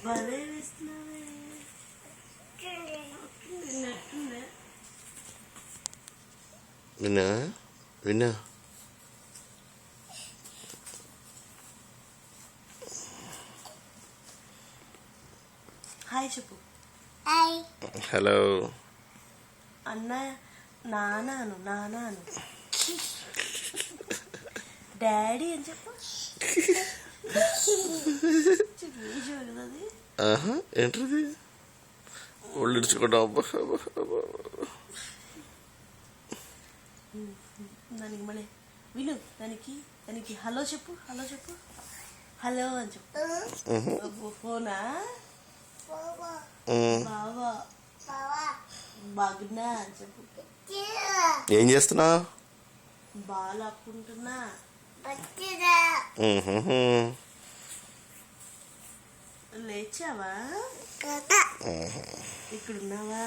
భలే వేస్తున్నావే. విన్నా విన్నా హాయ్ చెప్పు. హలో అన్న నానాను డాడీ అని చెప్పు. అది ఏంటది ఒళ్ళు ఇడుచుకోవడం. దానికి మళ్ళీ విను, దానికి హలో చెప్పు. హలో అని చెప్పు. ఫోనా బావా బాగున్నా అని చెప్పు. ఏం చేస్తున్నా? బాగా ఆపుకుంటున్నా. లేచావా? ఇక్కడున్నావా?